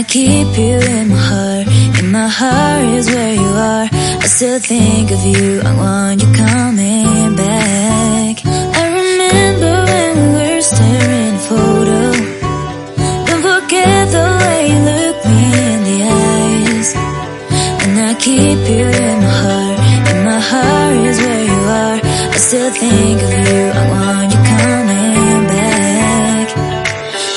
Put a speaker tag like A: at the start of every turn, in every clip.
A: keep you in my heart. In my heart is where you are. I still think of you. I want you coming back. I remember when we were staring at a photo. Don't forget the way you look me in the eyes. And I keep you in my heart. In my heart is where you are. I still think of you. I want you coming back.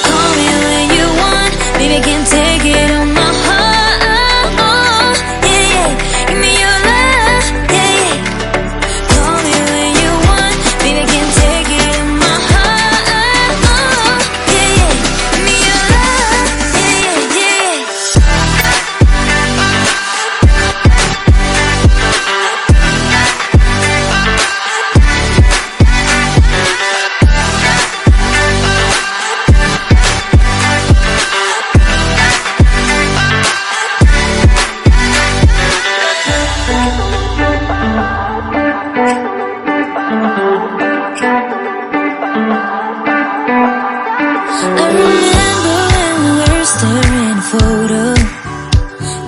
A: Call me when you want. Baby, I can't take it on my heart. Yeah, yeah. Give me your love. Yeah, yeah. Call me when you want. Baby, I can't take it on my heart. Yeah, yeah. Give me your love. Yeah, yeah, I remember when we were staring at a photo.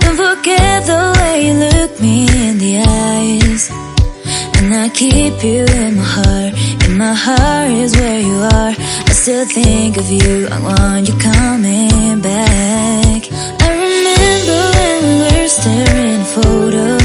A: Don't forget the way you look me in the eyes. And I keep you in my heart. In my heart is where you are. I still think of you. I want you coming back. I remember when we were staring at a photo.